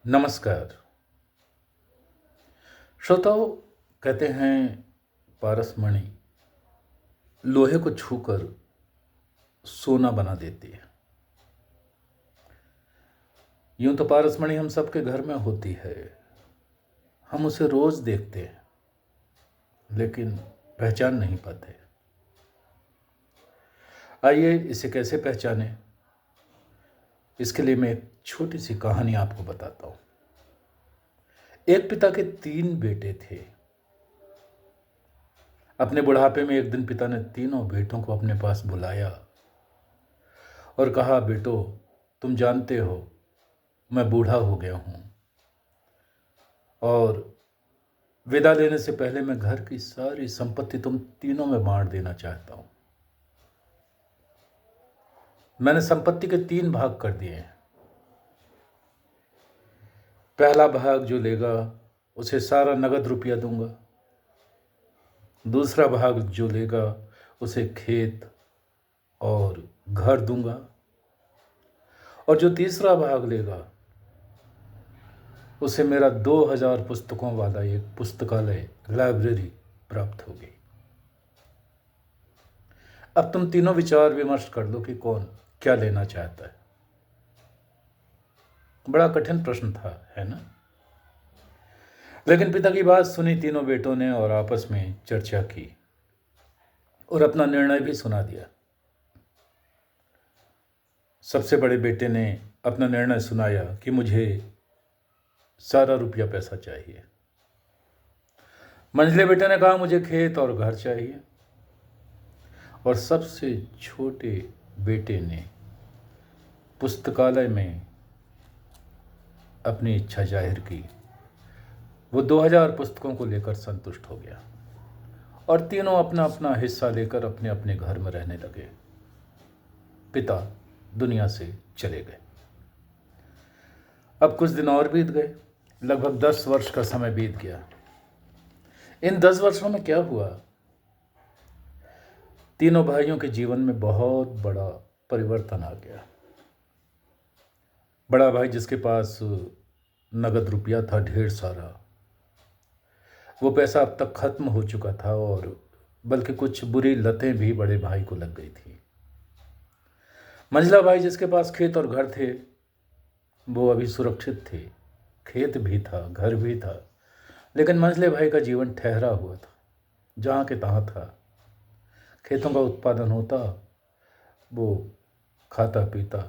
नमस्कार। श्रोताओं, कहते हैं पारसमणि लोहे को छूकर सोना बना देती है। यूं तो पारसमणि हम सबके घर में होती है, हम उसे रोज देखते हैं लेकिन पहचान नहीं पाते। आइए इसे कैसे पहचानें, इसके लिए मैं एक छोटी सी कहानी आपको बताता हूं। एक पिता के 3 बेटे थे। अपने बुढ़ापे में एक दिन पिता ने तीनों बेटों को अपने पास बुलाया और कहा, बेटो, तुम जानते हो मैं बूढ़ा हो गया हूं और विदा लेने से पहले मैं घर की सारी संपत्ति तुम तीनों में बांट देना चाहता हूं। मैंने संपत्ति के 3 भाग कर दिए हैं। पहला भाग जो लेगा उसे सारा नगद रुपया दूंगा। दूसरा भाग जो लेगा उसे खेत और घर दूंगा। और जो तीसरा भाग लेगा उसे मेरा 2000 पुस्तकों वाला एक पुस्तकालय लाइब्रेरी प्राप्त होगी। अब तुम तीनों विचार विमर्श कर लो कि कौन क्या लेना चाहता है। बड़ा कठिन प्रश्न था, है ना? लेकिन पिता की बात सुनी तीनों बेटों ने और आपस में चर्चा की और अपना निर्णय भी सुना दिया। सबसे बड़े बेटे ने अपना निर्णय सुनाया कि मुझे सारा रुपया पैसा चाहिए। मंझले बेटे ने कहा, मुझे खेत और घर चाहिए। और सबसे छोटे बेटे ने पुस्तकालय में अपनी इच्छा जाहिर की। वो 2000 पुस्तकों को लेकर संतुष्ट हो गया और तीनों अपना अपना हिस्सा लेकर अपने अपने घर में रहने लगे। पिता दुनिया से चले गए। अब कुछ दिन और बीत गए। लगभग 10 वर्ष का समय बीत गया। इन 10 वर्षों में क्या हुआ? तीनों भाइयों के जीवन में बहुत बड़ा परिवर्तन आ गया। बड़ा भाई, जिसके पास नगद रुपया था ढेर सारा, वो पैसा अब तक खत्म हो चुका था और बल्कि कुछ बुरी लतें भी बड़े भाई को लग गई थी। मंझला भाई, जिसके पास खेत और घर थे, वो अभी सुरक्षित थे। खेत भी था, घर भी था, लेकिन मंझले भाई का जीवन ठहरा हुआ था। जहाँ के तहाँ था, खेतों का उत्पादन होता, वो खाता पीता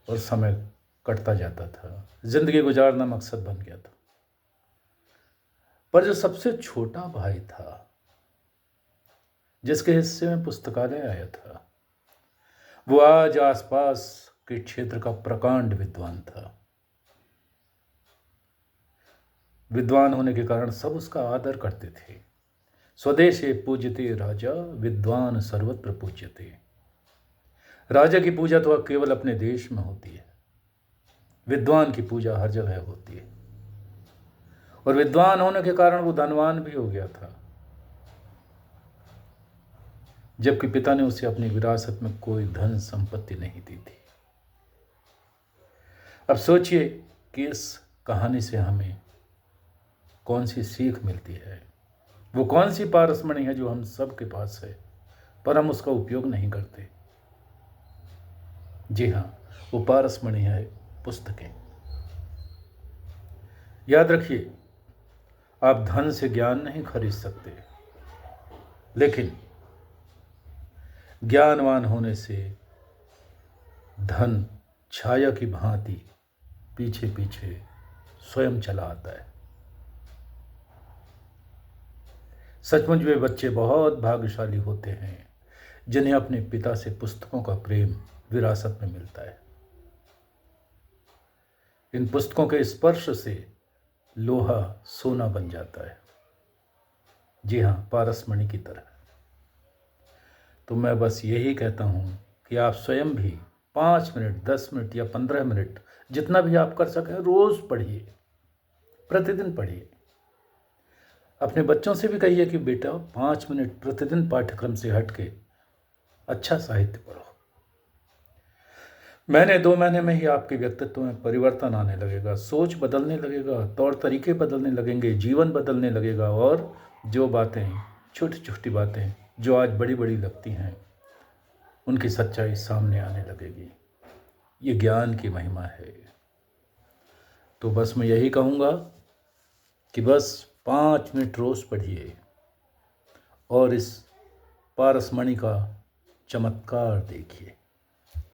और समय कटता जाता था। जिंदगी गुजारना मकसद बन गया था। पर जो सबसे छोटा भाई था, जिसके हिस्से में पुस्तकालय आया था, वो आज आसपास के क्षेत्र का प्रकांड विद्वान था। विद्वान होने के कारण सब उसका आदर करते थे। स्वदेशे पूज्यते राजा, विद्वान सर्वत्र पूज्यते। राजा की पूजा तो केवल अपने देश में होती है, विद्वान की पूजा हर जगह होती है। और विद्वान होने के कारण वो धनवान भी हो गया था, जबकि पिता ने उसे अपनी विरासत में कोई धन संपत्ति नहीं दी थी। अब सोचिए कि इस कहानी से हमें कौन सी सीख मिलती है। वो कौन सी पारसमणि है जो हम सब के पास है पर हम उसका उपयोग नहीं करते। जी हाँ, वो पारसमणि है पुस्तकें। याद रखिए, आप धन से ज्ञान नहीं खरीद सकते, लेकिन ज्ञानवान होने से धन छाया की भांति पीछे पीछे स्वयं चला आता है। सचमुच वे बच्चे बहुत भाग्यशाली होते हैं जिन्हें अपने पिता से पुस्तकों का प्रेम विरासत में मिलता है। इन पुस्तकों के स्पर्श से लोहा सोना बन जाता है। जी हाँ, पारसमणि की तरह। तो मैं बस यही कहता हूँ कि आप स्वयं भी 5 मिनट, 10 मिनट या 15 मिनट, जितना भी आप कर सकें, रोज पढ़िए, प्रतिदिन पढ़िए। अपने बच्चों से भी कहिए कि बेटा 5 मिनट प्रतिदिन पाठ्यक्रम से हट के अच्छा साहित्य पढ़ो। महीने 2 महीने में ही आपके व्यक्तित्व में परिवर्तन आने लगेगा, सोच बदलने लगेगा, तौर तरीके बदलने लगेंगे, जीवन बदलने लगेगा और जो बातें, छोटी-छोटी बातें जो आज बड़ी-बड़ी लगती हैं, उनकी सच्चाई सामने आने लगेगी। ये ज्ञान की महिमा है। तो बस मैं यही कहूँगा कि बस 5 मिनट रोज़ पढ़िए और इस पारसमणि का चमत्कार देखिए।